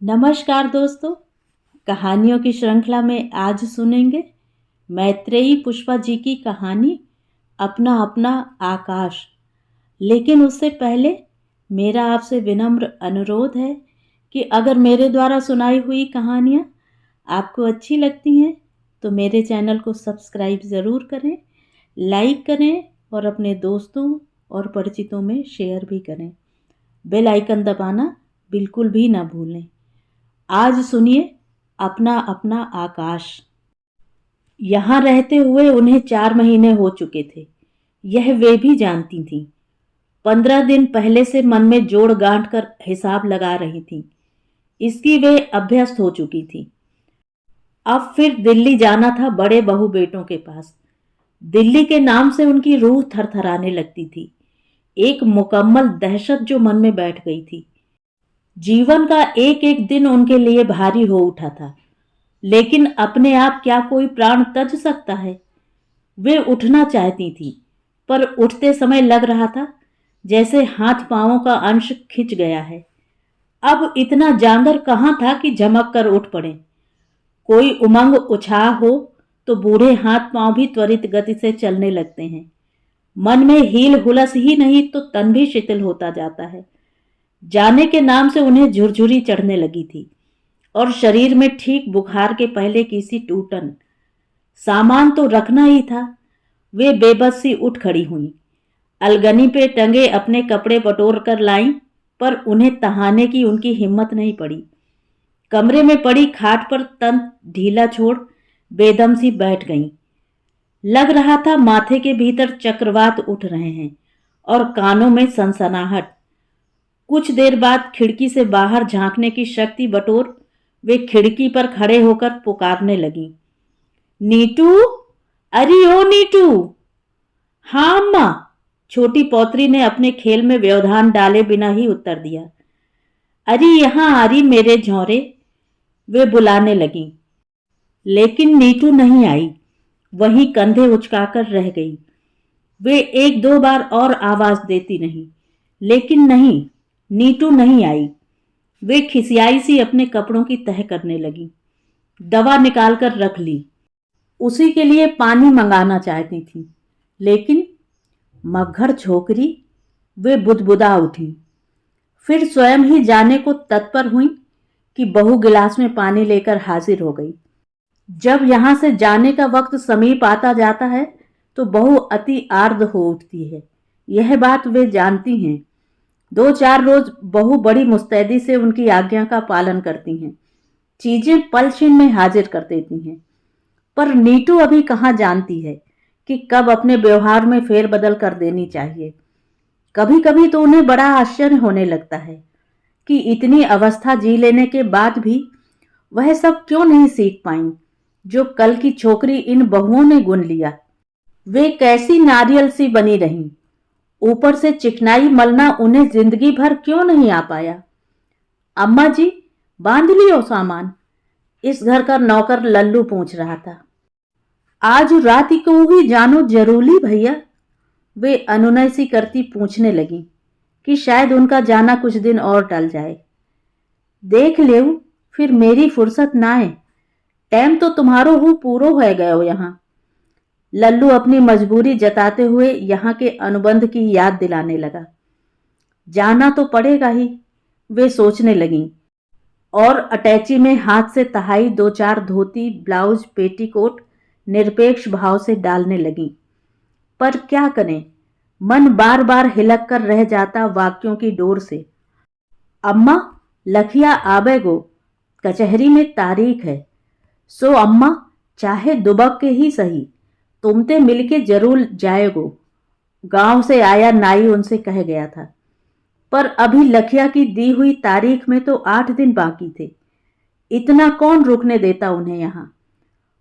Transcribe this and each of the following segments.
नमस्कार दोस्तों, कहानियों की श्रृंखला में आज सुनेंगे मैत्रेयी पुष्पा जी की कहानी अपना अपना आकाश। लेकिन उससे पहले मेरा आपसे विनम्र अनुरोध है कि अगर मेरे द्वारा सुनाई हुई कहानियाँ आपको अच्छी लगती हैं तो मेरे चैनल को सब्सक्राइब ज़रूर करें, लाइक करें और अपने दोस्तों और परिचितों में शेयर भी करें। बेल आइकन दबाना बिल्कुल भी ना भूलें। आज सुनिए अपना अपना आकाश। यहाँ रहते हुए उन्हें 4 महीने हो चुके थे, यह वे भी जानती थीं। 15 दिन पहले से मन में जोड़ गांठ कर हिसाब लगा रही थीं। इसकी वे अभ्यस्त हो चुकी थी। अब फिर दिल्ली जाना था बड़े बहू बेटों के पास। दिल्ली के नाम से उनकी रूह थरथराने लगती थी। एक मुकम्मल दहशत जो मन में बैठ गई थी। जीवन का एक एक दिन उनके लिए भारी हो उठा था। लेकिन अपने आप क्या कोई प्राण तज सकता है? वे उठना चाहती थी, पर उठते समय लग रहा था जैसे हाथ पांवों का अंश खिंच गया है। अब इतना जांगर कहाँ था कि झमक कर उठ पड़े। कोई उमंग उछाह हो तो बूढ़े हाथ पांव भी त्वरित गति से चलने लगते हैं। मन में हील हुलस ही नहीं तो तन भी शिथिल होता जाता है। जाने के नाम से उन्हें झुरझुरी चढ़ने लगी थी और शरीर में ठीक बुखार के पहले की सी टूटन। सामान तो रखना ही था। वे बेबस सी उठ खड़ी हुई। अलगनी पे टंगे अपने कपड़े बटोर कर लाईं, पर उन्हें तहाने की उनकी हिम्मत नहीं पड़ी। कमरे में पड़ी खाट पर तन ढीला छोड़ बेदम सी बैठ गईं। लग रहा था माथे के भीतर चक्रवात उठ रहे हैं और कानों में सनसनाहट। कुछ देर बाद खिड़की से बाहर झांकने की शक्ति बटोर वे खिड़की पर खड़े होकर पुकारने लगी, नीटू, अरे ओ नीटू। हाँ अम्मा, छोटी पौत्री ने अपने खेल में व्यवधान डाले बिना ही उत्तर दिया। अरे यहां आ रही मेरे झौरे, वे बुलाने लगी। लेकिन नीटू नहीं आई, वहीं कंधे उचकाकर रह गई। वे एक दो बार और आवाज देती रही, लेकिन नहीं, नीटू नहीं आई। वे खिसियाई सी अपने कपड़ों की तह करने लगी। दवा निकालकर रख ली। उसी के लिए पानी मंगाना चाहती थी, लेकिन मग्घर छोकरी, वे बुदबुदा उठी। फिर स्वयं ही जाने को तत्पर हुई कि बहू गिलास में पानी लेकर हाजिर हो गई। जब यहां से जाने का वक्त समीप आता जाता है तो बहू अति आर्द्र हो उठती है। यह बात वे जानती हैं। 2-4 रोज बहू बड़ी मुस्तैदी से उनकी आज्ञा का पालन करती हैं। चीजें पल क्षण में हाजिर कर देती हैं। पर नीटू अभी कहाँ जानती है कि कब अपने व्यवहार में फेरबदल कर देनी चाहिए। कभी कभी तो उन्हें बड़ा आश्चर्य होने लगता है कि इतनी अवस्था जी लेने के बाद भी वह सब क्यों नहीं सीख पाई जो कल की छोकरी इन बहुओं ने गुन लिया। वे कैसी नारियल सी बनी रहीं। ऊपर से चिकनाई मलना उन्हें जिंदगी भर क्यों नहीं आ पाया। अम्मा जी, बांध लियो सामान, इस घर का नौकर लल्लू पूछ रहा था। आज रात को ही जानो जरूरी भैया, वे अनुनय सी करती पूछने लगी कि शायद उनका जाना कुछ दिन और टल जाए। देख ले, फिर मेरी फुर्सत ना आए। टाइम तो तुम्हारो हूँ पूरो हो गयो यहाँ। लल्लू अपनी मजबूरी जताते हुए यहाँ के अनुबंध की याद दिलाने लगा। जाना तो पड़ेगा ही, वे सोचने लगी और अटैची में हाथ से तहाई 2-4 धोती, ब्लाउज, पेटीकोट निरपेक्ष भाव से डालने लगी। पर क्या करें, मन बार बार हिलक कर रह जाता वाक्यों की डोर से। अम्मा, लखिया आवेगो, कचहरी में तारीख है। सो अम्मा, चाहे दुबक के ही सही, तुमते मिलके जरूर जाएगो, गांव से आया नाई उनसे कह गया था। पर अभी लखिया की दी हुई तारीख में तो 8 दिन बाकी थे। इतना कौन रुकने देता उन्हें यहां।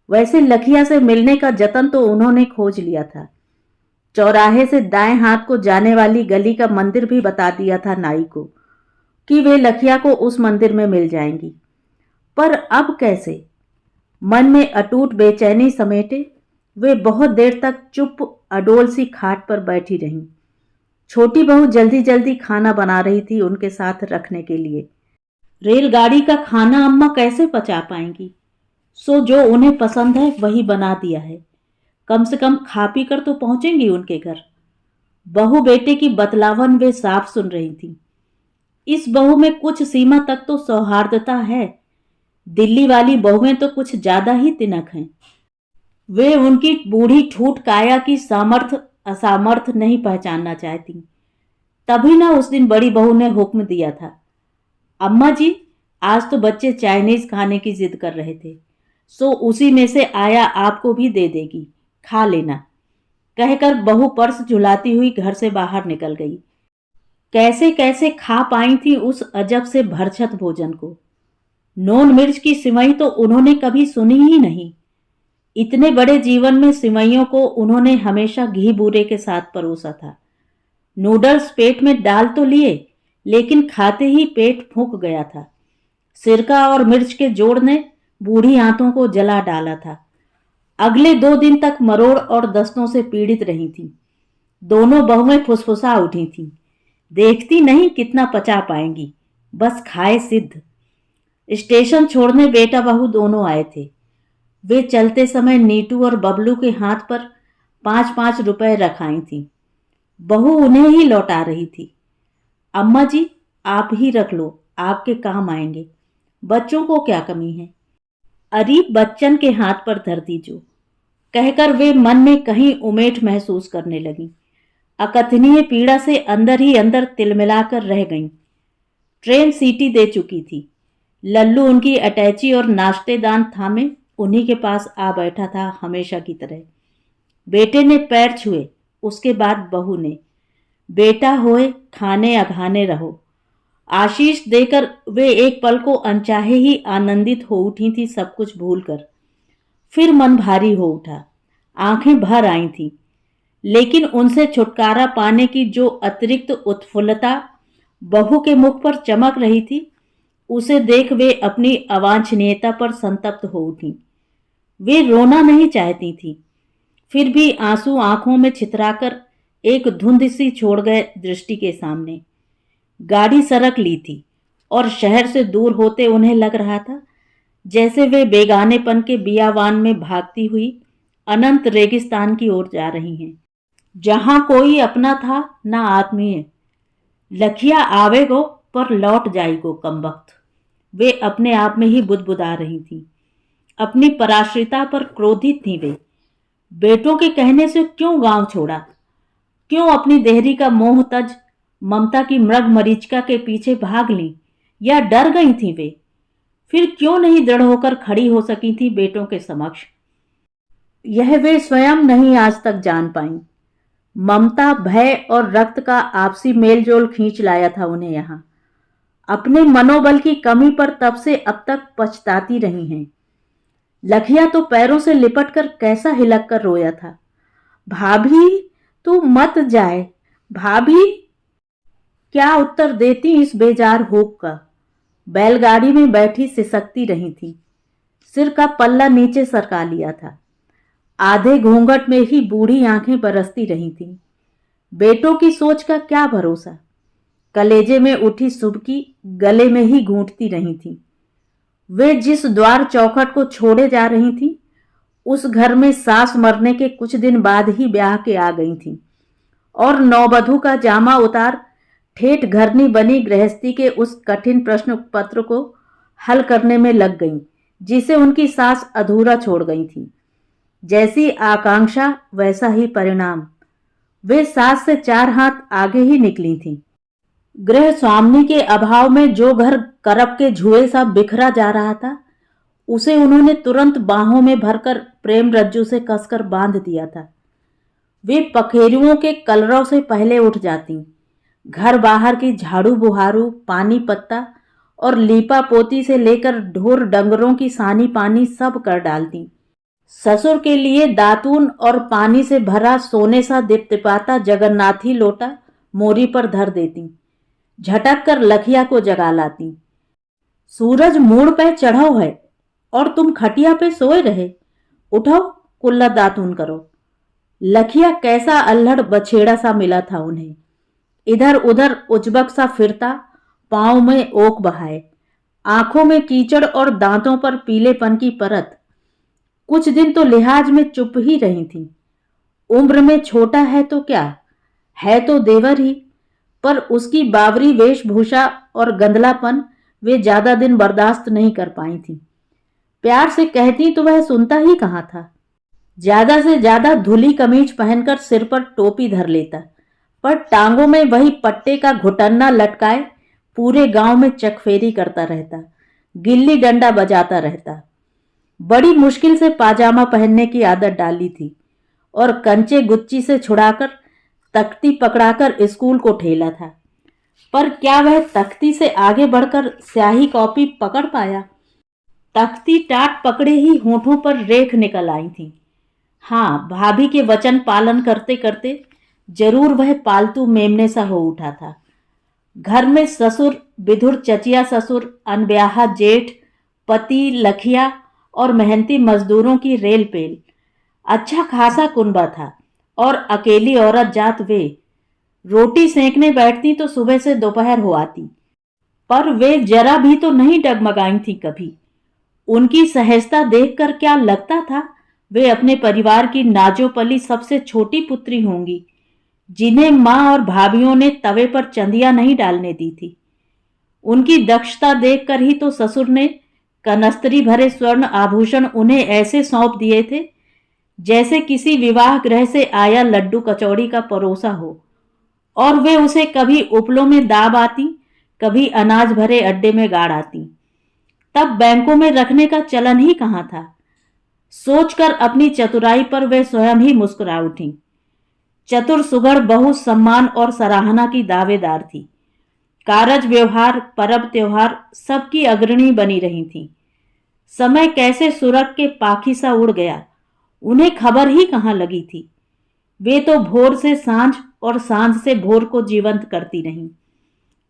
वैसे लखिया से मिलने का जतन तो उन्होंने खोज लिया था। चौराहे से दाएं हाथ को जाने वाली गली का मंदिर भी बता दिया था नाई को कि वे लखिया को उस मंदिर में मिल जाएंगी। पर अब कैसे? मन में अटूट बेचैनी समेटे वे बहुत देर तक चुप अडोल सी खाट पर बैठी रहीं। छोटी बहू जल्दी जल्दी खाना बना रही थी उनके साथ रखने के लिए। रेलगाड़ी का खाना अम्मा कैसे पचा पाएंगी? सो जो उन्हें पसंद है वही बना दिया है। कम से कम खा पी कर तो पहुंचेंगी उनके घर। बहू बेटे की बतलावन वे साफ सुन रही थी। इस बहू में कुछ सीमा तक तो सौहार्दता है। दिल्ली वाली बहुएं तो कुछ ज्यादा ही तिनक हैं। वे उनकी बूढ़ी ठूठ काया की सामर्थ्य असामर्थ्य नहीं पहचानना चाहती। तभी ना उस दिन बड़ी बहू ने हुक्म दिया था, अम्मा जी आज तो बच्चे चाइनीज खाने की जिद कर रहे थे, सो उसी में से आया आपको भी दे देगी, खा लेना। कहकर बहू पर्स झुलाती हुई घर से बाहर निकल गई। कैसे कैसे खा पाई थी उस अजब से भरछत भोजन को। नोन मिर्च की सिवई तो उन्होंने कभी सुनी ही नहीं। इतने बड़े जीवन में सिवैयों को उन्होंने हमेशा घी बूरे के साथ परोसा था। नूडल्स पेट में डाल तो लिए, लेकिन खाते ही पेट फूंक गया था। सिरका और मिर्च के जोड़ ने बूढ़ी आंतों को जला डाला था। अगले 2 दिन तक मरोड़ और दस्तों से पीड़ित रही थी। दोनों बहुएं फुसफुसा उठी थीं। देखती नहीं कितना पचा पाएंगी, बस खाए सिद्ध। स्टेशन छोड़ने बेटा बहू दोनों आए थे। वे चलते समय नीटू और बबलू के हाथ पर 5-5 रुपए रखाई थी। बहू उन्हें ही लौटा रही थी। अम्मा जी आप ही रख लो, आपके काम आएंगे, बच्चों को क्या कमी है। अरे बच्चन के हाथ पर धर दीजो, कहकर वे मन में कहीं उमेठ महसूस करने लगी। अकथनीय पीड़ा से अंदर ही अंदर तिलमिलाकर रह गईं। ट्रेन सीटी दे चुकी थी। लल्लू उनकी अटैची और नाश्तेदान थामे उन्हीं के पास आ बैठा था हमेशा की तरह। बेटे ने पैर छुए, उसके बाद बहू ने। बेटा होए खाने अघाने रहो, आशीष देकर वे एक पल को अनचाहे ही आनंदित हो उठी थी, सब कुछ भूलकर। फिर मन भारी हो उठा, आंखें भर आई थीं, लेकिन उनसे छुटकारा पाने की जो अतिरिक्त उत्फुल्लता बहू के मुख पर चमक रही थी, उसे देख वे अपनी अवांछनीयता पर संतप्त हो उठी। वे रोना नहीं चाहती थी, फिर भी आंसू आंखों में छितराकर एक धुंध सी छोड़ गए दृष्टि के सामने। गाड़ी सरक ली थी और शहर से दूर होते उन्हें लग रहा था जैसे वे बेगानेपन के बियावान में भागती हुई अनंत रेगिस्तान की ओर जा रही हैं, जहां कोई अपना था ना आत्मीय। लखिया आवेगो पर लौट जाएगो कमबख्त, वे अपने आप में ही बुदबुदा रही थी। अपनी पराश्रिता पर क्रोधित थी वे। बेटों के कहने से क्यों गांव छोड़ा, क्यों अपनी देहरी का मोह तज ममता की मृग मरीचिका के पीछे भाग ली, या डर गई थी वे? फिर क्यों नहीं दृढ़ होकर खड़ी हो सकी थी बेटों के समक्ष? यह वे स्वयं नहीं आज तक जान पाई। ममता, भय और रक्त का आपसी मेलजोल खींच लाया था उन्हें यहां। अपने मनोबल की कमी पर तब से अब तक पछताती रही हैं। लखिया तो पैरों से लिपटकर कैसा हिलक कर रोया था, भाभी तू मत जाए, भाभी। क्या उत्तर देती इस बेजार होक का? बैलगाड़ी में बैठी सिसकती रही थी, सिर का पल्ला नीचे सरका लिया था। आधे घूंघट में ही बूढ़ी आंखें बरसती रही थीं। बेटों की सोच का क्या भरोसा? कलेजे में उठी सुबकी गले में ही घूंटती रही थी। वे जिस द्वार चौखट को छोड़े जा रही थीं, उस घर में सास मरने के कुछ दिन बाद ही ब्याह के आ गई थीं और नौवधू का जामा उतार ठेठ घरनी बनी गृहस्थी के उस कठिन प्रश्न पत्र को हल करने में लग गईं, जिसे उनकी सास अधूरा छोड़ गई थी। जैसी आकांक्षा वैसा ही परिणाम। वे सास से 4 हाथ आगे ही निकली थीं। गृह स्वामिनी के अभाव में जो घर करप के झुए सा बिखरा जा रहा था, उसे उन्होंने तुरंत बाहों में भरकर प्रेम रज्जू से कसकर बांध दिया था। वे पखेरुओं के कलरव से पहले उठ जाती, घर बाहर की झाड़ू बुहारू, पानी पत्ता और लीपा पोती से लेकर ढोर डंगरों की सानी पानी सब कर डालती। ससुर के लिए दातून और पानी से भरा सोने सा दिपदिपाता जगन्नाथी लोटा मोरी पर धर देती। झटक कर लखिया को जगा लाती। सूरज मूड़ पे चढ़ो है और तुम खटिया पे सोए रहे, उठो कुल्ला दातून करो। लखिया कैसा अल्हड़ बछेड़ा सा मिला था उन्हें, इधर उधर उजबक सा फिरता, पांव में ओक बहाए, आंखों में कीचड़ और दांतों पर पीलेपन की परत। कुछ दिन तो लिहाज में चुप ही रही थी। उम्र में छोटा है तो क्या, है तो देवर ही, पर उसकी बावरी वेशभूषा और गंदलापन वे ज्यादा दिन बर्दाश्त नहीं कर पाई थी। प्यार से कहती तो वह सुनता ही कहाँ था। ज्यादा से ज्यादा धुली कमीज पहनकर सिर पर टोपी धर लेता, पर टांगों में वही पट्टे का घुटन्ना लटकाए पूरे गांव में चकफेरी करता रहता, गिल्ली डंडा बजाता रहता। बड़ी मुश्किल से पाजामा पहनने की आदत डाली थी और कंचे गुच्ची से छुड़ाकर तख्ती पकड़ाकर स्कूल को ठेला था। पर क्या वह तख्ती से आगे बढ़कर स्याही कॉपी पकड़ पाया? तख्ती टाट पकड़े ही होठों पर रेख निकल आई थी। हाँ, भाभी के वचन पालन करते करते जरूर वह पालतू मेमने सा हो उठा था। घर में ससुर, विधुर चचिया ससुर, अनब्याहा जेठ, पति, लखिया और मेहनती मजदूरों की रेल पेल। अच्छा खासा कुनबा था और अकेली औरत जात वे। रोटी सेंकने बैठती तो सुबह से दोपहर हो आती, पर वे जरा भी तो नहीं डगमगाई थी कभी। उनकी सहजता देखकर क्या लगता था वे अपने परिवार की नाजोपली सबसे छोटी पुत्री होंगी, जिन्हें माँ और भाभीियों ने तवे पर चंदियां नहीं डालने दी थी। उनकी दक्षता देखकर ही तो ससुर ने कनस्तरी भरे स्वर्ण आभूषण उन्हें ऐसे सौंप दिए थे जैसे किसी विवाह गृह से आया लड्डू कचौड़ी का परोसा हो, और वे उसे कभी उपलों में दाब आती, कभी अनाज भरे अड्डे में गाड़ आती। तब बैंकों में रखने का चलन ही कहाँ था। सोचकर अपनी चतुराई पर वे स्वयं ही मुस्कुरा उठी। चतुर सुघड़ बहु सम्मान और सराहना की दावेदार थी। कारज व्यवहार, परब त्योहार सबकी अग्रणी बनी रही थी। समय कैसे सुरख के पाखी सा उड़ गया, उन्हें खबर ही कहाँ लगी थी। वे तो भोर से सांझ और सांझ से भोर को जीवंत करती रहीं।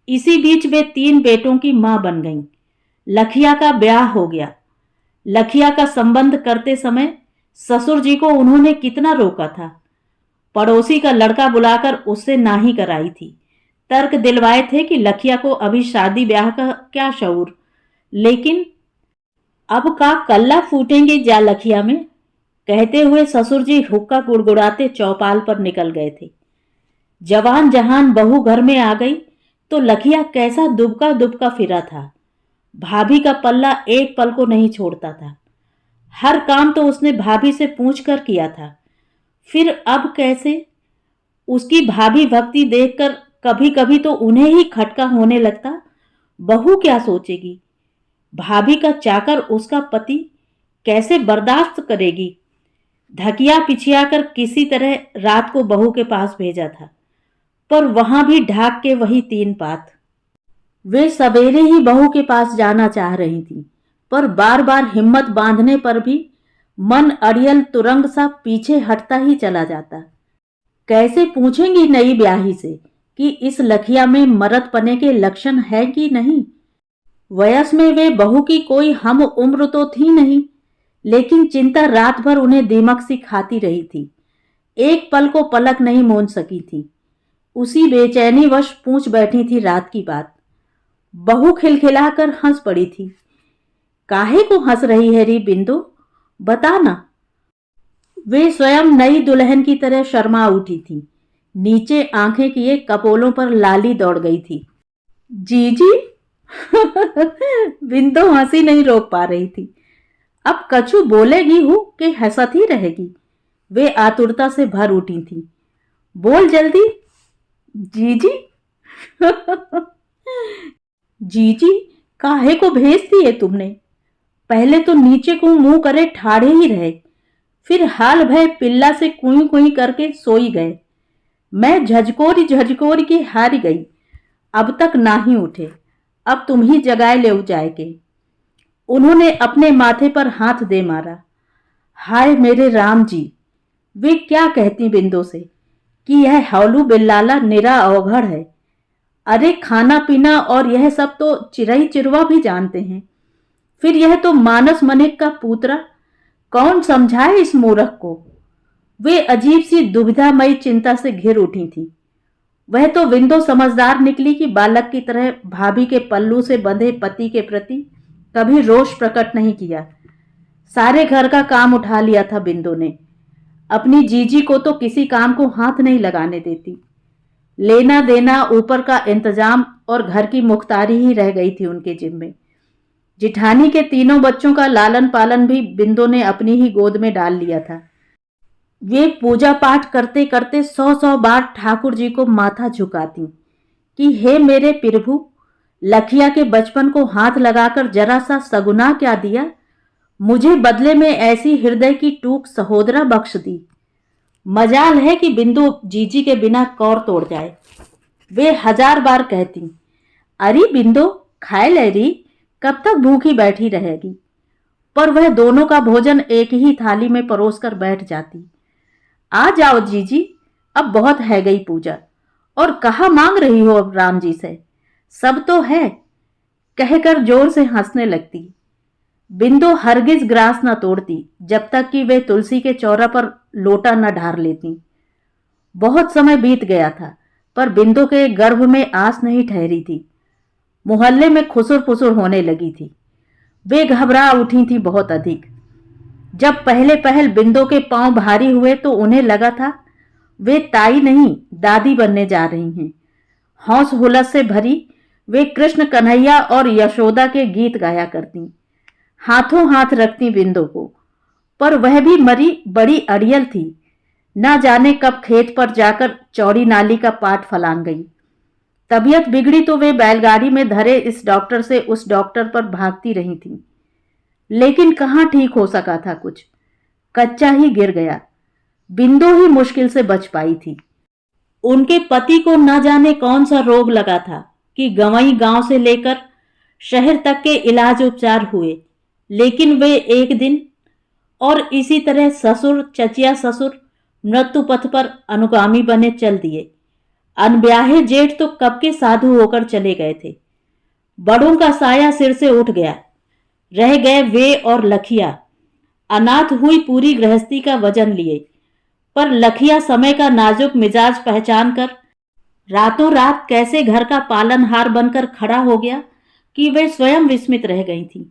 इसी बीच वे 3 बेटों की मां बन गईं। लखिया का ब्याह हो गया। लखिया का संबंध करते समय ससुर जी को उन्होंने कितना रोका था। पड़ोसी का लड़का बुलाकर उससे नाहीं कराई थी। तर्क दिलवाए थे कि लखिया को अभी शादी ब्याह का क्या शऊर, लेकिन अब का कल्ला फूटेंगे जा लखिया में, कहते हुए ससुर जी हुक्का गुड़गुड़ाते चौपाल पर निकल गए थे। जवान जहान बहू घर में आ गई तो लखिया कैसा दुबका दुबका फिरा था। भाभी का पल्ला एक पल को नहीं छोड़ता था। हर काम तो उसने भाभी से पूछ कर किया था। फिर अब कैसे? उसकी भाभी भक्ति देखकर कभी कभी तो उन्हें ही खटका होने लगता, बहू क्या सोचेगी, भाभी का चाकर उसका पति कैसे बर्दाश्त करेगी। धकिया पिछिया कर किसी तरह रात को बहू के पास भेजा था, पर वहां भी ढाक के वही 3 पात। वे सवेरे ही बहू के पास जाना चाह रही थी, पर बार बार हिम्मत बांधने पर भी मन अड़ियल तुरंग सा पीछे हटता ही चला जाता। कैसे पूछेंगी नई ब्याही से कि इस लखिया में मर्द पने के लक्षण है कि नहीं। वयस में वे बहू की कोई हम उम्र तो थी नहीं, लेकिन चिंता रात भर उन्हें दीमक सी खाती रही थी। एक पल को पलक नहीं मूंद सकी थी। उसी बेचैनी वश पूछ बैठी थी रात की बात। बहू खिलखिलाकर हंस पड़ी थी। काहे को हंस रही है री बिंदु, बता ना। वे स्वयं नई दुल्हन की तरह शर्मा उठी थी। नीचे आंखें किए कपोलों पर लाली दौड़ गई थी। जी जी बिंदु हंसी नहीं रोक पा रही थी। अब कछु बोलेगी हूं कि हंसत ही रहेगी। वे आतुरता से भर उठी थी। बोल जल्दी। जीजी जीजी काहे को भेज दिए तुमने? पहले तो नीचे को मुंह करे ठाड़े ही रहे, फिर हाल भय पिल्ला से कुई कुई करके सोई गए। मैं झजकोरी झजकोरी के हार गई, अब तक ना ही उठे। अब तुम ही जगाए ले जाए के। उन्होंने अपने माथे पर हाथ दे मारा। हाय मेरे राम जी, वे क्या कहती बिंदु से कि यह हौलू बिल्लाला निरा अवघड़ है। अरे खाना पीना और यह सब तो चिरई चिरवा भी जानते हैं, फिर यह तो मानस मनिक का पूतरा, कौन समझाए इस मूर्ख को। वे अजीब सी दुविधामयी चिंता से घिर उठी थी। वह तो विंदो समझदार निकली कि बालक की तरह भाभी के पल्लू से बंधे पति के प्रति कभी रोष प्रकट नहीं किया। सारे घर का काम उठा लिया था बिंदु ने। अपनी जीजी को तो किसी काम को हाथ नहीं लगाने देती। लेना देना, ऊपर का इंतजाम और घर की मुख्तारी ही रह गई थी उनके जिम्मे। जिठानी के तीनों बच्चों का लालन पालन भी बिंदु ने अपनी ही गोद में डाल लिया था। वे पूजा पाठ करते करते 100 बार ठाकुर जी को माथा झुकाती कि हे मेरे प्रभु, लखिया के बचपन को हाथ लगाकर जरा सा सगुना क्या दिया, मुझे बदले में ऐसी हृदय की टूक सहोदरा बख्श दी। मजाल है कि बिंदु जीजी के बिना कौर तोड़ जाए। वे 1000 बार कहती, अरे बिंदु खाए ले री, कब तक भूखी बैठी रहेगी। पर वह दोनों का भोजन एक ही थाली में परोसकर बैठ जाती। आ जाओ जीजी, अब बहुत है गई पूजा, और कहाँ मांग रही हो अब राम जी से, सब तो है, कहकर जोर से हंसने लगती। बिंदु हरगिज ग्रास न तोड़ती जब तक कि वे तुलसी के चौरा पर लोटा न ढार लेती। बहुत समय बीत गया था, पर बिंदु के गर्भ में आस नहीं ठहरी थी। मोहल्ले में खुसुर फुसुर होने लगी थी। वे घबरा उठी थी बहुत अधिक। जब पहले पहल बिंदु के पांव भारी हुए तो उन्हें लगा था वे ताई नहीं दादी बनने जा रही हैं। हौस हुलस से भरी वे कृष्ण कन्हैया और यशोदा के गीत गाया करती, हाथों हाथ रखती बिंदु को। पर वह भी मरी बड़ी अड़ियल थी, ना जाने कब खेत पर जाकर चौड़ी नाली का पाट फलांग गई। तबीयत बिगड़ी तो वे बैलगाड़ी में धरे इस डॉक्टर से उस डॉक्टर पर भागती रही थी, लेकिन कहाँ ठीक हो सका था कुछ। कच्चा ही गिर गया। बिंदु ही मुश्किल से बच पाई थी। उनके पति को न जाने कौन सा रोग लगा था कि गंवई गांव से लेकर शहर तक के इलाज उपचार हुए, लेकिन वे एक दिन और इसी तरह ससुर चचिया ससुर मृत्यु पथ पर अनुगामी बने चल दिए। अनब्याहे जेठ तो कब के साधु होकर चले गए थे। बड़ों का साया सिर से उठ गया। रह गए वे और लखिया। अनाथ हुई पूरी गृहस्थी का वजन लिए, पर लखिया समय का नाजुक मिजाज पहचान कर रातों रात कैसे घर का पालनहार बनकर खड़ा हो गया कि वे स्वयं विस्मित रह गई थीं।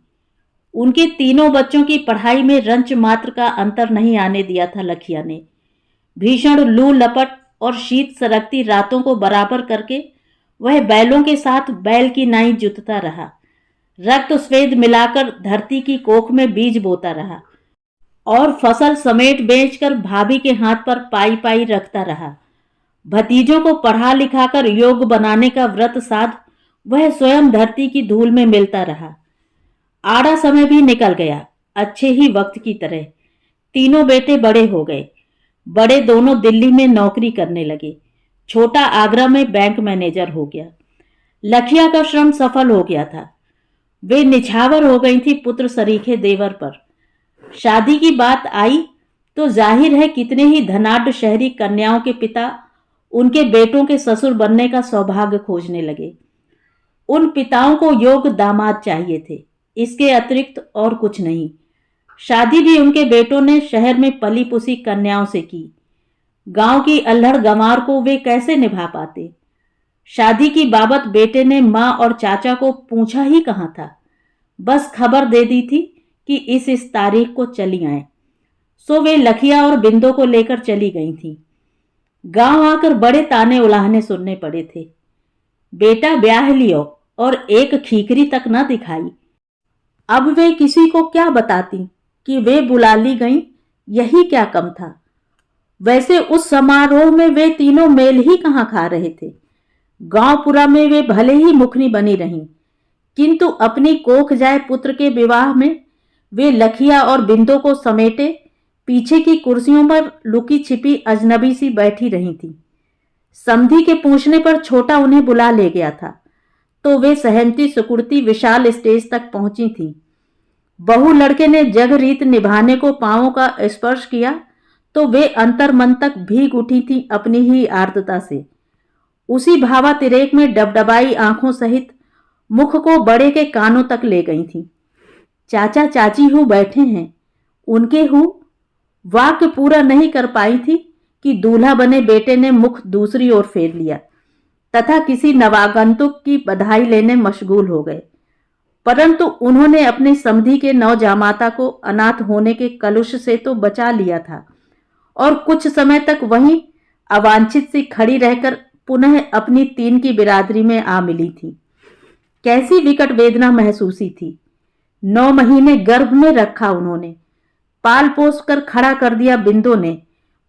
उनके तीनों बच्चों की पढ़ाई में रंच मात्र का अंतर नहीं आने दिया था लखिया ने। भीषण लू लपट और शीत सरकती रातों को बराबर करके वह बैलों के साथ बैल की नाई जुतता रहा। रक्त स्वेद मिलाकर धरती की कोख में बीज बोता रहा और फसल समेट बेचकर भाभी के हाथ पर पाई पाई रखता रहा। भतीजों को पढ़ा लिखाकर योग्य बनाने का व्रत साध वह स्वयं धरती की धूल में मिलता रहा। आड़ा समय भी निकल गया, अच्छे ही वक्त की तरह। तीनों बेटे बड़े हो गए। बड़े दोनों दिल्ली में नौकरी करने लगे। छोटा आगरा में बैंक मैनेजर हो गया। लखिया का श्रम सफल हो गया था। वे निछावर हो गई थी पुत्र सरीखे देवर पर। शादी की बात आई तो जाहिर है कितने ही धनाढ्य शहरी कन्याओं के पिता उनके बेटों के ससुर बनने का सौभाग्य खोजने लगे। उन पिताओं को योग्य दामाद चाहिए थे, इसके अतिरिक्त और कुछ नहीं। शादी भी उनके बेटों ने शहर में पली पुसी कन्याओं से की। गांव की अल्हड़ गंवार को वे कैसे निभा पाते। शादी की बाबत बेटे ने माँ और चाचा को पूछा ही कहाँ था। बस खबर दे दी थी कि इस तारीख को चली आए। सो वे लखिया और बिंदु को लेकर चली गई थी। गांव आकर बड़े ताने उलाहने सुनने पड़े थे। बेटा ब्याह लियो और एक खीकरी तक न दिखाई। अब वे किसी को क्या बताती कि वे बुला ली गईं, यही क्या कम था। वैसे उस समारोह में वे तीनों मेल ही कहाँ खा रहे थे। गांवपुरा में वे भले ही मुखनी बनी रहीं, किंतु अपनी कोख जाए पुत्र के विवाह में वे लखिया और बिंदु को समेटे पीछे की कुर्सियों पर लुकी छिपी अजनबी सी बैठी रही थी। समधी के पूछने पर छोटा उन्हें बुला ले गया था, तो वे सहमति सुकुड़ती विशाल स्टेज तक पहुंची थीं। बहू लड़के ने जग रीत निभाने को पांवों का स्पर्श किया तो वे अंतर मन तक भीग उठी थीं अपनी ही आर्द्रता से। उसी भावातिरेक में डबडबाई आंखों सहित मुख को बड़े के कानों तक ले गई थीं। चाचा चाची हूँ बैठे हैं, उनके हूँ। वाक्य पूरा नहीं कर पाई थी कि दूल्हा बने बेटे ने मुख दूसरी ओर फेर लिया। तथा किसी नवागंतुक की बधाई लेने मशगूल हो गए। परंतु उन्होंने अपने समधी के नवजामाता को अनाथ होने के कलुष से तो बचा लिया था और कुछ समय तक वहीं अवांछित सी खड़ी रहकर पुनः अपनी तीन की बिरादरी में आ मिली थी। कैसी विकट वेदना महसूसी थी। 9 महीने गर्भ में रखा उन्होंने, पाल पोस कर खड़ा कर दिया बिंदु ने,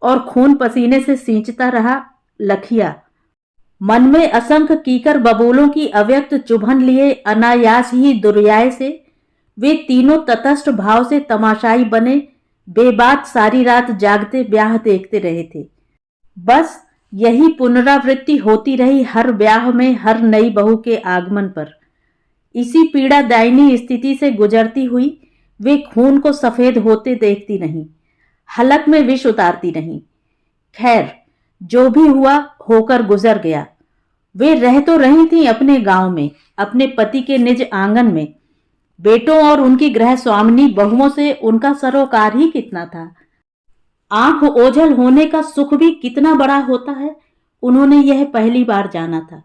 और खून पसीने से सींचता रहा लखिया। मन में असंख्य कीकर बबूलों की अव्यक्त चुभन लिए अनायास ही दुर्याय से वे तीनों तटस्थ भाव से तमाशाई बने बेबात सारी रात जागते ब्याह देखते रहे थे। बस यही पुनरावृत्ति होती रही हर ब्याह में, हर नई बहू के आगमन पर। इसी पीड़ादायिनी स्थिति से गुजरती हुई वे खून को सफेद होते देखती नहीं, हलक में विष उतारती नहीं। खैर, जो भी हुआ होकर गुजर गया। वे रह तो रही थीं अपने गांव में, अपने पति के निज आंगन में। बेटों और उनकी गृह स्वामिनी बहुओं से उनका सरोकार ही कितना था। आंख ओझल होने का सुख भी कितना बड़ा होता है, उन्होंने यह पहली बार जाना था।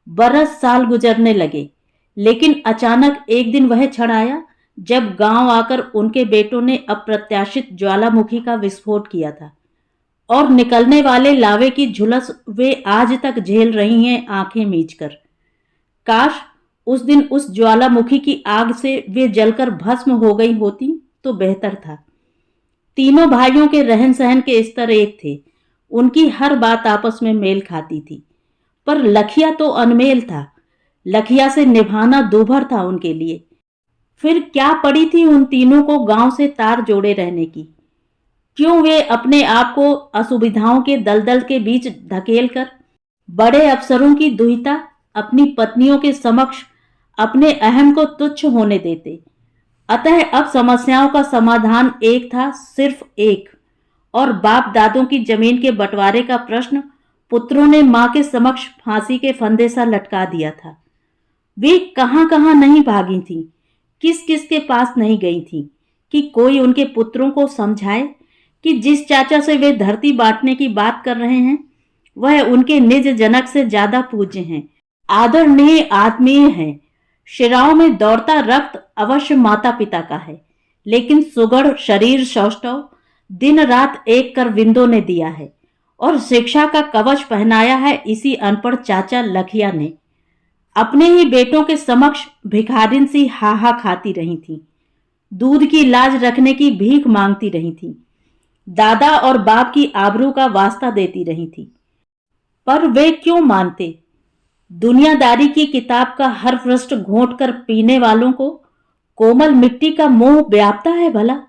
बरस साल गुजरने लगे, लेकिन अचानक एक दिन वह क्षण आया जब गांव आकर उनके बेटों ने अप्रत्याशित ज्वालामुखी का विस्फोट किया था और निकलने वाले लावे की झुलस वे आज तक झेल रही हैं आंखें मीचकर। काश उस दिन उस ज्वालामुखी की आग से वे जलकर भस्म हो गई होती तो बेहतर था। तीनों भाइयों के रहन सहन के स्तर एक थे, उनकी हर बात आपस में मेल खाती थी। पर लखिया तो अनमेल था। लखिया से निभाना दूभर था उनके लिए। फिर क्या पड़ी थी उन तीनों को गांव से तार जोड़े रहने की? क्यों वे अपने आप को असुविधाओं के दलदल के बीच धकेल कर बड़े अफसरों की दुहिता अपनी पत्नियों के समक्ष अपने अहम को तुच्छ होने देते? अतः अब समस्याओं का समाधान एक था, सिर्फ एक, और बाप दादों की जमीन के बंटवारे का प्रश्न पुत्रों ने मां के समक्ष फांसी के फंदे सा लटका दिया था। वे कहां कहां नहीं भागी थीं, किस किस के पास नहीं गई थीं कि कोई उनके पुत्रों को समझाए कि जिस चाचा से वे धरती बांटने की बात कर रहे हैं वह उनके निज जनक से ज्यादा पूज्य हैं, आदरणीय आत्मीय हैं। शिराओं में दौड़ता रक्त अवश्य माता पिता का है, लेकिन सुगढ़ शरीर सौष्ठव दिन रात एक कर विंदो ने दिया है और शिक्षा का कवच पहनाया है इसी अनपढ़ चाचा लखिया ने। अपने ही बेटों के समक्ष भिखारिन सी हाहा खाती रही थी, दूध की लाज रखने की भीख मांगती रही थी, दादा और बाप की आबरू का वास्ता देती रही थी। पर वे क्यों मानते? दुनियादारी की किताब का हर पृष्ठ घोंट कर पीने वालों को कोमल मिट्टी का मोह व्यापता है भला?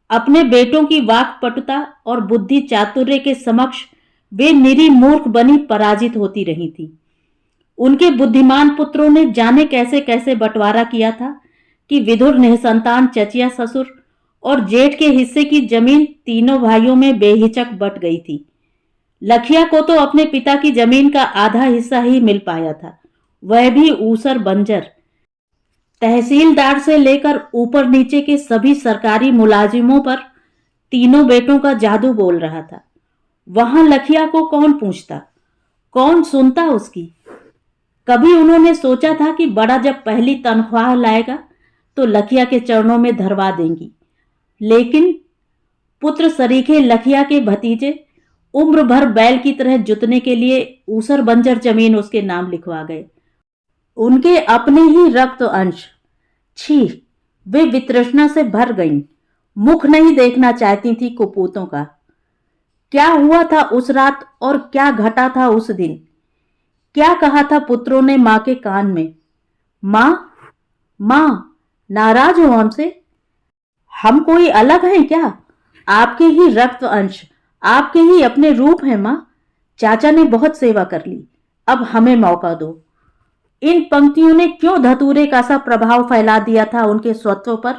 अपने बेटों की वाक्पटुता और बुद्धि चातुर्य के समक्ष वे निरी मूर्ख बनी पराजित होती रही थी। उनके बुद्धिमान पुत्रों ने जाने कैसे कैसे बंटवारा किया था कि विधुर निसंतान चचिया ससुर और जेठ के हिस्से की जमीन तीनों भाइयों में बेहिचक बट गई थी। लखिया को तो अपने पिता की जमीन का आधा हिस्सा ही मिल पाया था, वह भी ऊसर बंजर। तहसीलदार से लेकर ऊपर नीचे के सभी सरकारी मुलाजिमों पर तीनों बेटों का जादू बोल रहा था। वहां लखिया को कौन पूछता, कौन सुनता उसकी? कभी उन्होंने सोचा था कि बड़ा जब पहली तनख्वाह लाएगा तो लखिया के चरणों में धरवा देंगी, लेकिन पुत्र सरीखे लखिया के भतीजे उम्र भर बैल की तरह जुतने के लिए ऊसर बंजर जमीन उसके नाम लिखवा गए। उनके अपने ही रक्त अंश। छी, वे वितृष्णा से भर गईं, मुख नहीं देखना चाहती थी कुपूतों का। क्या हुआ था उस रात और क्या घटा था उस दिन? क्या कहा था पुत्रों ने मां के कान में? मां, मां, नाराज हो हमसे? हम कोई अलग हैं क्या? आपके ही रक्त अंश, आपके ही अपने रूप हैं मां। चाचा ने बहुत सेवा कर ली, अब हमें मौका दो। इन पंक्तियों ने क्यों धतूरे का सा प्रभाव फैला दिया था उनके स्वत्व पर?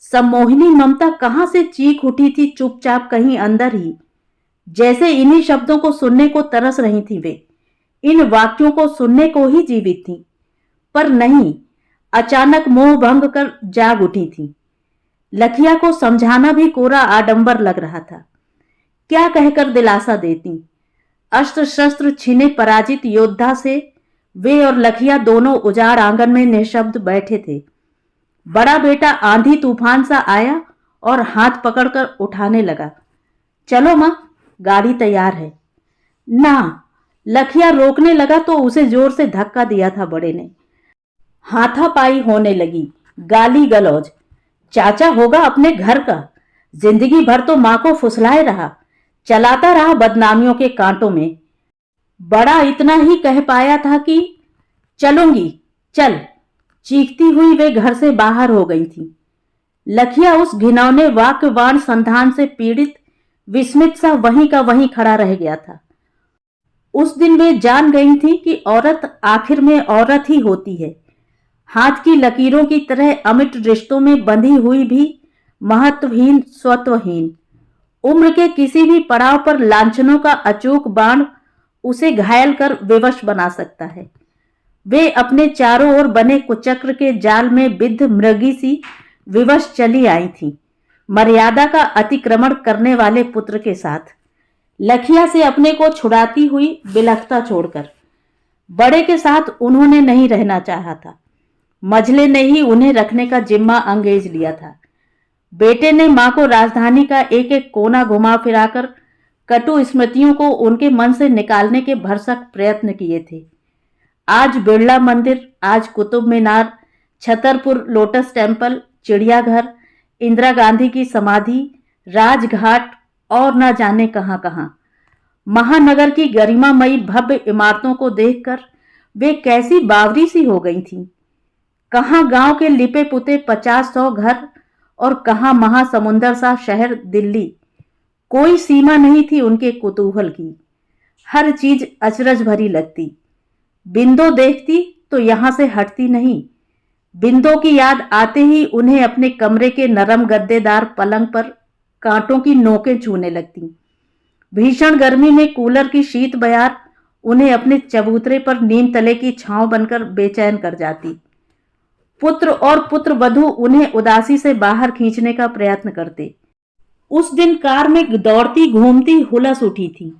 सम्मोहिनी ममता कहां से चीख उठी थी चुपचाप कहीं अंदर ही, जैसे इन्हीं शब्दों को सुनने को तरस रही थी वे, इन वाक्यों को सुनने को ही जीवित थी। पर नहीं, अचानक मोह भंग कर जाग उठी थी। लखिया को समझाना भी कोरा आडंबर लग रहा था। क्या कहकर दिलासा देती? अस्त्र शस्त्र छिने पराजित योद्धा से वे और लखिया दोनों उजाड़ आंगन में निशब्द बैठे थे। बड़ा बेटा आंधी तूफान सा आया और हाथ पकड़कर उठाने लगा। चलो मां, गाड़ी तैयार है। ना, लखिया रोकने लगा तो उसे जोर से धक्का दिया था बड़े ने। हाथापाई होने लगी, गाली गलौज। चाचा होगा अपने घर का, जिंदगी भर तो मां को फुसलाए रहा, चलाता रहा बदनामियों के कांटों में। बड़ा इतना ही कह पाया था कि चलूंगी, चल। चीखती हुई वे घर से बाहर हो गई थी। लखिया उस घिनौने वाक्यवान संधान से पीड़ित विस्मित सा वहीं का वहीं खड़ा रह गया था। उस दिन वे जान गई थी कि औरत आखिर में औरत ही होती है। हाथ की लकीरों की तरह अमिट रिश्तों में बंधी हुई भी महत्वहीन, स्वत्वहीन। उम्र के किसी भी पड़ाव पर लांछनों का अचूक बाण उसे घायल कर विवश बना सकता है। वे अपने चारों ओर बने कुचक्र के जाल में बिद्ध मृगी सी विवश चली आई थी, मर्यादा का अतिक्रमण करने वाले पुत्र के साथ। लखिया से अपने को छुड़ाती हुई बिलखता छोड़कर। बड़े के साथ उन्होंने नहीं रहना चाहा था। मझले ने ही उन्हें रखने का जिम्मा अंगेज लिया था। बेटे ने मां को राजधानी का एक एक कोना घुमा फिराकर कटु स्मृतियों को उनके मन से निकालने के भरसक प्रयत्न किए थे। आज बिरला मंदिर, आज कुतुब मीनार, छतरपुर लोटस टेम्पल, चिड़ियाघर, इंदिरा गांधी की समाधि, राजघाट और न जाने कहां कहां। महानगर की गरिमामयी भव्य इमारतों को देखकर वे कैसी बावरी सी हो गई थीं। कहां गांव के लिपे पुते 50-100 घर और कहां महासमुंदर सा शहर दिल्ली। कोई सीमा नहीं थी उनके कुतूहल की। हर चीज अचरज भरी लगती। बिंदो देखती तो यहां से हटती नहीं। बिंदो की याद आते ही उन्हें अपने कमरे के नरम गद्देदार पलंग पर कांटों की नोकें छूने लगती। भीषण गर्मी में कूलर की शीत बयार उन्हें अपने चबूतरे पर नीम तले की छांव बनकर बेचैन कर जाती। पुत्र और पुत्र वधू उन्हें उदासी से बाहर खींचने का प्रयत्न करते। उस दिन कार में दौड़ती घूमती हुलस उठी थी।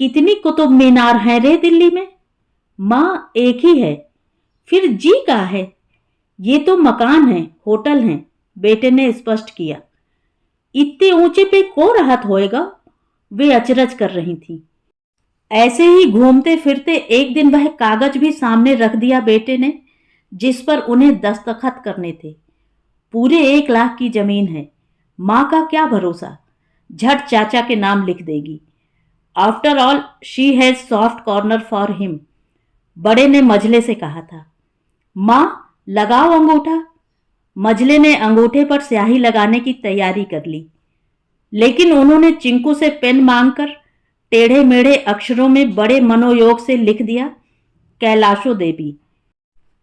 कितनी कुतुब मीनार हैं रे दिल्ली में? मां एक ही है, फिर जी का है? ये तो मकान है, होटल हैं, बेटे ने स्पष्ट किया। इतने ऊंचे पे को राहत होएगा? वे अचरज कर रही थी। ऐसे ही घूमते फिरते एक दिन वह कागज भी सामने रख दिया बेटे ने, जिस पर उन्हें दस्तखत करने थे। पूरे 1 लाख की जमीन है। मां का क्या भरोसा, झट चाचा के नाम लिख देगी। After all she has soft corner for him, बड़े ने मझले से कहा था। मां लगाओ अंगूठा। मझले ने अंगूठे पर स्याही लगाने की तैयारी कर ली, लेकिन उन्होंने चिंकू से पेन मांगकर टेढ़े मेढ़े अक्षरों में बड़े मनोयोग से लिख दिया, कैलाशो देवी।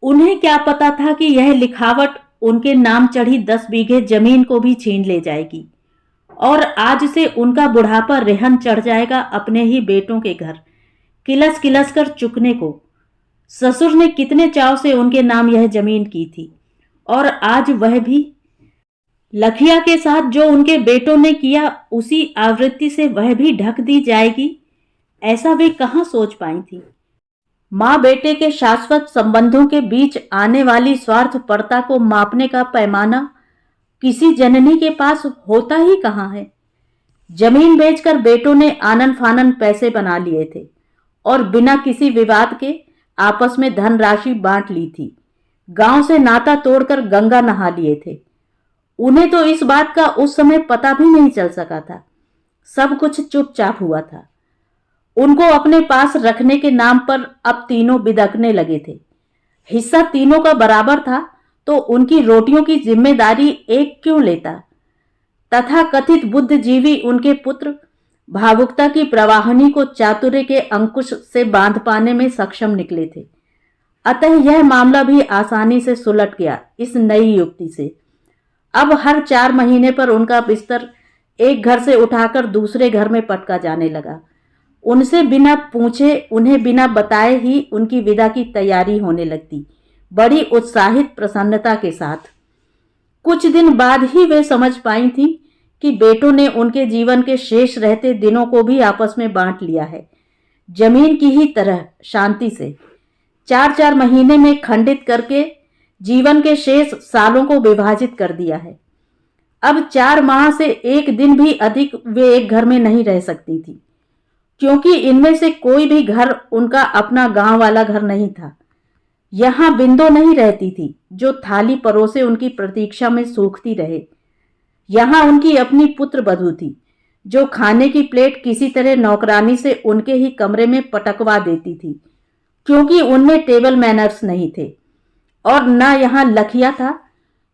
उन्हें क्या पता था कि यह लिखावट उनके नाम चढ़ी 10 बीघे जमीन को भी छीन ले जाएगी और आज से उनका बुढ़ापा रेहन चढ़ जाएगा अपने ही बेटों के घर, किलस किलस कर चुकने को। ससुर ने कितने चाव से उनके नाम यह जमीन की थी, और आज वह भी लखिया के साथ जो उनके बेटों ने किया, उसी आवृत्ति से वह भी ढक दी जाएगी। ऐसा वे कहां सोच पाई थी। मां बेटे के शाश्वत संबंधों के बीच आने वाली स्वार्थपरता को मापने का पैमाना किसी जननी के पास होता ही कहां है। जमीन बेचकर बेटों ने आनन फानन पैसे बना लिए थे और बिना किसी विवाद के आपस में धनराशि बांट ली थी। गांव से नाता तोड़कर गंगा नहा लिए थे। उन्हें तो इस बात का उस समय पता भी नहीं चल सका था। सब कुछ चुपचाप हुआ था। उनको अपने पास रखने के नाम पर अब तीनों बिदकने लगे थे। हिस्सा तीनों का बराबर था तो उनकी रोटियों की जिम्मेदारी एक क्यों लेता। तथा कथित बुद्धिजीवी उनके पुत्र भावुकता की प्रवाहनी को चातुर्य के अंकुश से बांध पाने में सक्षम निकले थे। अतः यह मामला भी आसानी से सुलट गया इस नई युक्ति से। अब हर 4 महीने पर उनका बिस्तर एक घर से उठाकर दूसरे घर में पटका जाने लगा। उनसे बिना पूछे, उन्हें बिना बताए ही उनकी विदा की तैयारी होने लगती, बड़ी उत्साहित प्रसन्नता के साथ। कुछ दिन बाद ही वे समझ पाई थी कि बेटों ने उनके जीवन के शेष रहते दिनों को भी आपस में बांट लिया है। जमीन की ही तरह शांति से 4-4 महीने में खंडित करके जीवन के शेष सालों को विभाजित कर दिया है। अब 4 माह से एक दिन भी अधिक वे एक घर में नहीं रह सकती थी, क्योंकि इनमें से कोई भी घर उनका अपना गांव वाला घर नहीं था। यहां बिंदु नहीं रहती थी जो थाली परोसे उनकी प्रतीक्षा में सूखती रहे। यहां उनकी अपनी पुत्र वधू थी जो खाने की प्लेट किसी तरह नौकरानी से उनके ही कमरे में पटकवा देती थी, क्योंकि उनमें टेबल मैनर्स नहीं थे। और न यहाँ लखिया था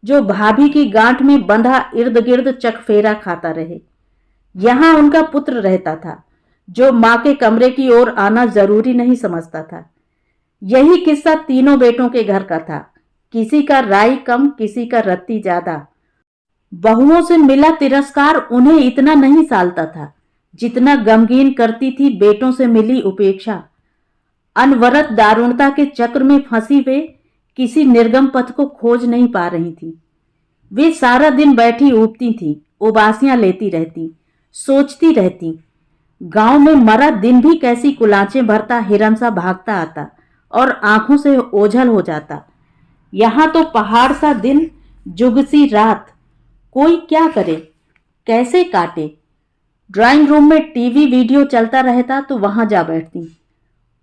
जो भाभी की गांठ में बंधा इर्द गिर्द चकफेरा खाता रहे। यहां उनका पुत्र रहता था जो मां के कमरे की ओर आना जरूरी नहीं समझता था। यही किस्सा तीनों बेटों के घर का था। किसी का राई कम, किसी का रत्ती ज्यादा। बहुओं से मिला तिरस्कार उन्हें इतना नहीं सालता था जितना गमगीन करती थी बेटों से मिली उपेक्षा। अनवरत दारुणता के चक्र में फंसी वे किसी निर्गम पथ को खोज नहीं पा रही थी। वे सारा दिन बैठी ऊबती थीं, उबासियां लेती रहती, सोचती रहती। गांव में मरा दिन भी कैसी कुलांचें भरता हिरन सा भागता आता और आंखों से ओझल हो जाता। यहां तो पहाड़ सा दिन, जुगसी रात। कोई क्या करे, कैसे काटे। ड्राइंग रूम में टीवी वीडियो चलता रहता तो वहां जा बैठती।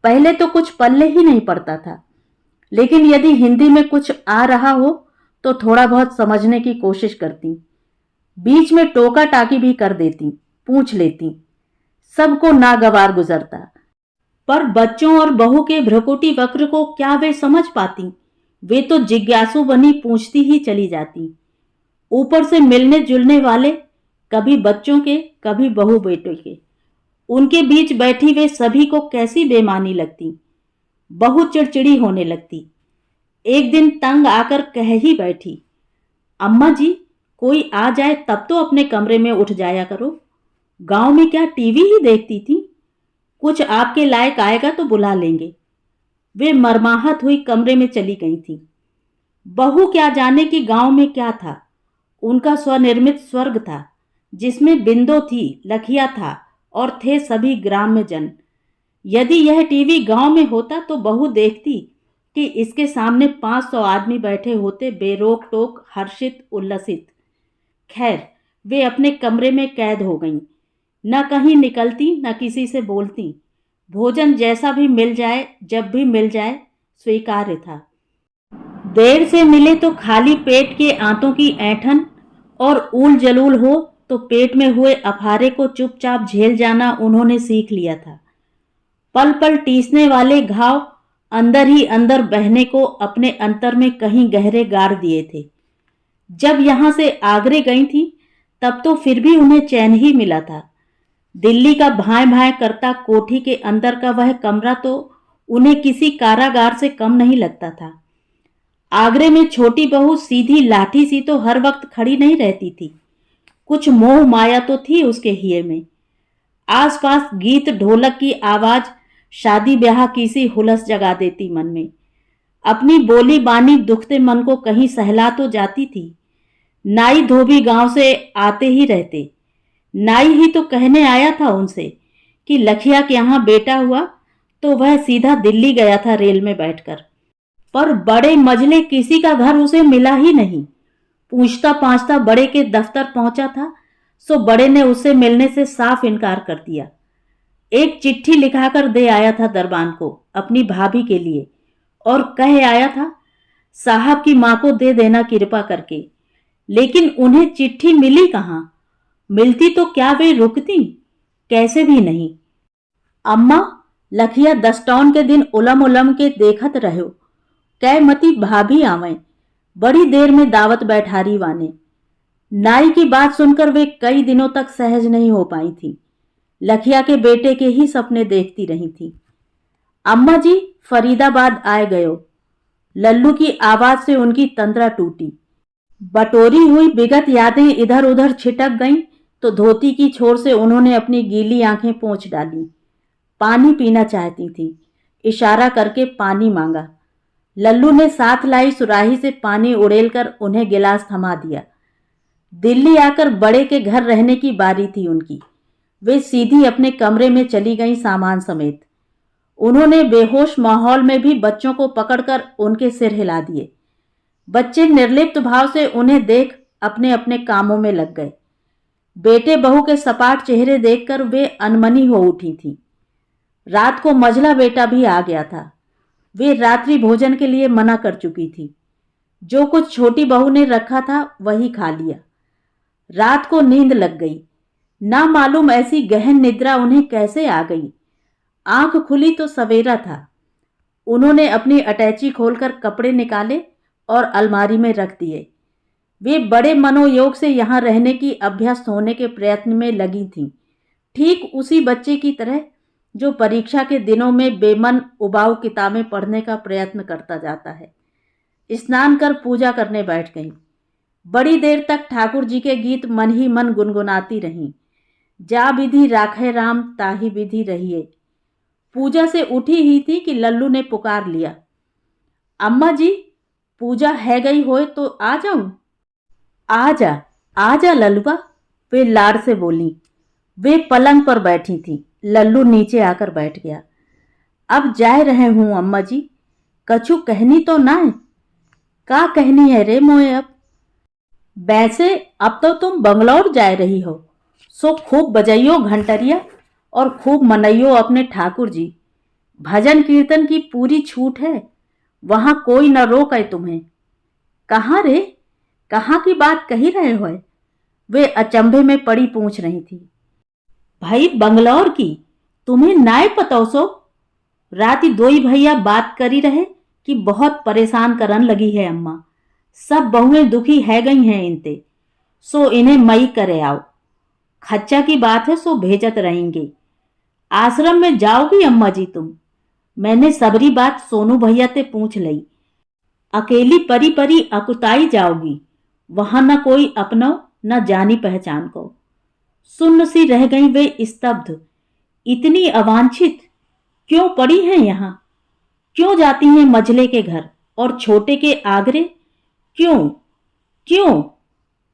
पहले तो कुछ पल्ले ही नहीं पड़ता था, लेकिन यदि हिंदी में कुछ आ रहा हो तो थोड़ा बहुत समझने की कोशिश करती। बीच में टोका टाकी भी कर देती, पूछ लेती। सबको नागवार गुजरता, पर बच्चों और बहू के भ्रकुटी वक्र को क्या वे समझ पाती। वे तो जिज्ञासु बनी पूछती ही चली जाती। ऊपर से मिलने जुलने वाले, कभी बच्चों के कभी बहू बेटों के, उनके बीच बैठी वे सभी को कैसी बेमानी लगती। बहू चिड़चिड़ी होने लगती। एक दिन तंग आकर कह ही बैठी, अम्मा जी कोई आ जाए तब तो अपने कमरे में उठ जाया करो। गांव में क्या टीवी ही देखती थी? कुछ आपके लायक आएगा तो बुला लेंगे। वे मरमाहत हुई कमरे में चली गई थी। बहू क्या जाने कि गांव में क्या था। उनका स्वनिर्मित स्वर्ग था जिसमें बिंदो थी, लखिया था और थे सभी ग्राम्य जन। यदि यह टीवी गांव में होता तो बहू देखती कि इसके सामने 500 आदमी बैठे होते, बेरोक टोक, हर्षित उल्लसित। खैर, वे अपने कमरे में कैद हो गईं। न कहीं निकलती, न किसी से बोलती। भोजन जैसा भी मिल जाए, जब भी मिल जाए, स्वीकार्य था। देर से मिले तो खाली पेट के आंतों की ऐंठन और ऊल जलूल हो तो पेट में हुए अफारे को चुपचाप झेल जाना उन्होंने सीख लिया था। पल पल टीसने वाले घाव अंदर ही अंदर बहने को अपने अंतर में कहीं गहरे गाड़ दिए थे। जब यहां से आगरे गई थी तब तो फिर भी उन्हें चैन ही मिला था। दिल्ली का भाए भाए करता कोठी के अंदर का वह कमरा तो उन्हें किसी कारागार से कम नहीं लगता था। आगरे में छोटी बहू सीधी लाठी सी तो हर वक्त खड़ी नहीं रहती थी। कुछ मोह माया तो थी उसके हिये में। आसपास गीत ढोलक की आवाज शादी ब्याह की सी हुलस जगा देती मन में। अपनी बोली बानी दुखते मन को कहीं सहला तो जाती थी। नाई धोबी गांव से आते ही रहते। नाई ही तो कहने आया था उनसे कि लखिया के यहाँ बेटा हुआ तो वह सीधा दिल्ली गया था रेल में बैठकर। पर बड़े मजले किसी का घर उसे मिला ही नहीं। पूछता पाछता बड़े के दफ्तर पहुंचा था सो बड़े ने उससे मिलने से साफ इनकार कर दिया। एक चिट्ठी लिखाकर दे आया था दरबान को अपनी भाभी के लिए और कह आया था साहब की मां को दे देना कृपा करके। लेकिन उन्हें चिट्ठी मिली कहां? मिलती तो क्या वे रुकती? कैसे भी नहीं। अम्मा, लखिया 10 टौन के दिन उलम उलम के देखत रहो, कै मती भाभी आवें। बड़ी देर में दावत बैठारी वाने। नाई की बात सुनकर वे कई दिनों तक सहज नहीं हो पाई थी। लखिया के बेटे के ही सपने देखती रही थी। अम्मा जी फरीदाबाद आए गयो। लल्लू की आवाज से उनकी तंद्रा टूटी। बटोरी हुई विगत यादें इधर उधर छिटक गईं तो धोती की छोर से उन्होंने अपनी गीली आंखें पोंछ डाली। पानी पीना चाहती थी। इशारा करके पानी मांगा। लल्लू ने साथ लाई सुराही से पानी उड़ेलकर उन्हें गिलास थमा दिया। दिल्ली आकर बड़े के घर रहने की बारी थी उनकी। वे सीधी अपने कमरे में चली गईं सामान समेत। उन्होंने बेहोश माहौल में भी बच्चों को पकड़कर उनके सिर हिला दिए। बच्चे निर्लिप्त भाव से उन्हें देख अपने अपने कामों में लग गए। बेटे बहू के सपाट चेहरे देखकर वे अनमनी हो उठी थीं। रात को मझला बेटा भी आ गया था। वे रात्रि भोजन के लिए मना कर चुकी थी। जो कुछ छोटी बहू ने रखा था वही खा लिया। रात को नींद लग गई। ना मालूम ऐसी गहन निद्रा उन्हें कैसे आ गई। आंख खुली तो सवेरा था। उन्होंने अपनी अटैची खोलकर कपड़े निकाले और अलमारी में रख दिए। वे बड़े मनोयोग से यहाँ रहने की अभ्यस्त होने के प्रयत्न में लगी थीं, ठीक उसी बच्चे की तरह जो परीक्षा के दिनों में बेमन उबाऊ किताबें पढ़ने का प्रयत्न करता जाता है। स्नान कर पूजा करने बैठ गईं। बड़ी देर तक ठाकुर जी के गीत मन ही मन गुनगुनाती रहीं। जा विधि राखे राम ताहि विधि रहिए। पूजा से उठी ही थी कि लल्लू ने पुकार लिया, अम्मा जी, पूजा है गई होए तो आ जाऊं? आ जा लल्लुआ, वे लाड से बोली। वे पलंग पर बैठी थी। लल्लू नीचे आकर बैठ गया। अब जाए रहे हूं अम्मा जी, कछु कहनी तो ना है? का कहनी है रे मोए अब? वैसे अब तो तुम बंगलौर जा रही हो, सो खूब बजाइयो घंटरिया और खूब मनइयो अपने ठाकुर जी। भजन कीर्तन की पूरी छूट है, वहां कोई न रोके तुम्हें। कहाँ रे, कहाँ की बात कही रहे हो? वे अचंभे में पड़ी पूछ रही थी। भाई बंगलौर की, तुम्हें नाय पतो सो? राती दोई भैया बात करी रहे कि बहुत परेशान करन लगी है अम्मा। सब बहुएं दुखी है गई हैं इनते, सो इन्हें मई करे आओ। खच्चा की बात है सो भेजत रहेंगे। आश्रम में जाओगी अम्मा जी तुम? मैंने सबरी बात सोनू भैया ते पूछ लई। अकेली परी परी अकुताई जाओगी, वहां न कोई अपनो न जानी पहचान को। सुन्न सी रह गई वे स्तब्ध। इतनी अवांछित क्यों पड़ी हैं यहाँ? क्यों जाती हैं मझले के घर और छोटे के आगरे? क्यों क्यों?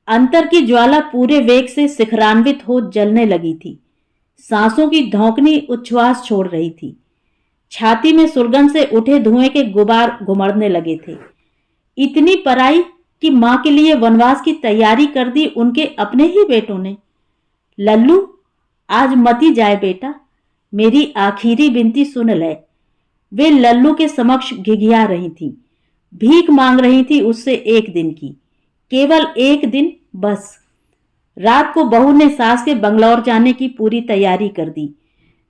अंतर की ज्वाला पूरे वेग से शिखरान्वित हो जलने लगी थी। सांसों की धौंकनी उच्छ्वास छोड़ रही थी। छाती में सुरगन से उठे धुएं के गुबार घुमड़ने लगे थे। इतनी पराई कि मां के लिए वनवास की तैयारी कर दी उनके अपने ही बेटों ने। लल्लू, आज मती जाए बेटा, मेरी आखिरी विनती सुन ले। वे लल्लू के समक्ष घिघिया रही थी, भीख मांग रही थी उससे एक दिन की, केवल एक दिन बस। रात को बहू ने सास के बंगलौर जाने की पूरी तैयारी कर दी।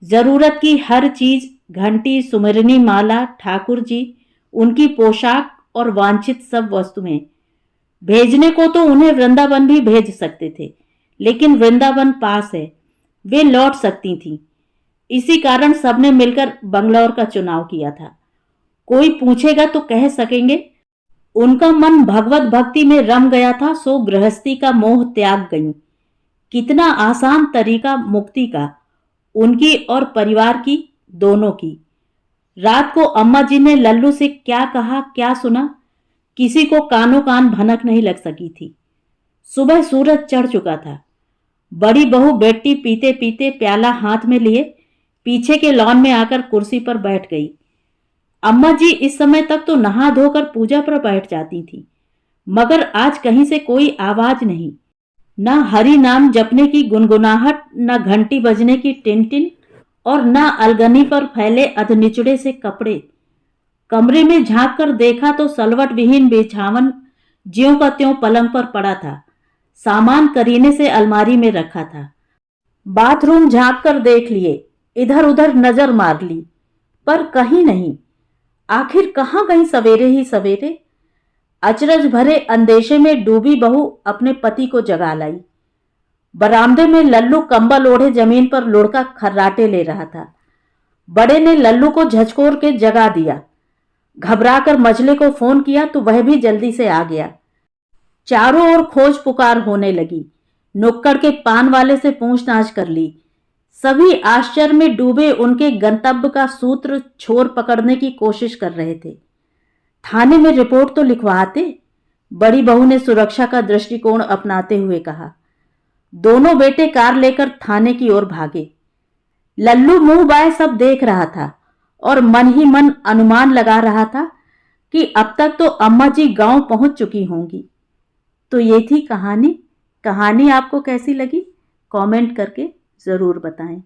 जरूरत की हर चीज, घंटी, सुमिरनी माला, ठाकुर जी, उनकी पोशाक और वांछित सब वस्तुएं। भेजने को तो उन्हें वृंदावन भी भेज सकते थे, लेकिन वृंदावन पास है, वे लौट सकती थीं। इसी कारण सबने मिलकर बंगलौर का चुनाव किया था। कोई पूछेगा तो कह सकेंगे उनका मन भगवत भक्ति में रम गया था, सो गृहस्थी का मोह त्याग गई। कितना आसान तरीका मुक्ति का, उनकी और परिवार की, दोनों की। रात को अम्मा जी ने लल्लू से क्या कहा क्या सुना, किसी को कानों कान भनक नहीं लग सकी थी। सुबह सूरज चढ़ चुका था। बड़ी बहू बेटी पीते पीते प्याला हाथ में लिए पीछे के लॉन में आकर कुर्सी पर बैठ गई। अम्मा जी इस समय तक तो नहा धोकर पूजा पर बैठ जाती थी, मगर आज कहीं से कोई आवाज नहीं। न हरि नाम जपने की गुनगुनाहट, न घंटी बजने की टिन-टिन और न अलगनी पर फैले अधनिचुड़े से कपड़े। कमरे में झांक कर देखा तो सलवट विहीन बिछावन ज्यों का त्यों पलंग पर पड़ा था। सामान करीने से अलमारी में रखा था। बाथरूम झांक कर देख लिए, इधर उधर नजर मार ली, पर कहीं नहीं। आखिर कहाँ गई सवेरे ही सवेरे? अचरज भरे अंदेशे में डूबी बहू अपने पति को जगा लाई। बरामदे में लल्लू कंबल ओढ़े जमीन पर लुढ़का खर्राटे ले रहा था। बड़े ने लल्लू को झचकोर के जगा दिया। घबराकर मझले को फोन किया तो वह भी जल्दी से आ गया। चारों ओर खोज पुकार होने लगी। नुक्कड़ के पान वाले से पूछताछ कर ली। सभी आश्चर्य में डूबे उनके गंतव्य का सूत्र छोर पकड़ने की कोशिश कर रहे थे। थाने में रिपोर्ट तो लिखवाते, बड़ी बहू ने सुरक्षा का दृष्टिकोण अपनाते हुए कहा। दोनों बेटे कार लेकर थाने की ओर भागे। लल्लू मुंह बाय सब देख रहा था। और मन ही मन अनुमान लगा रहा था कि अब तक तो अम्मा जी गांव पहुंच चुकी होंगी। तो ये थी कहानी। कहानी आपको कैसी लगी कमेंट करके ज़रूर बताएं।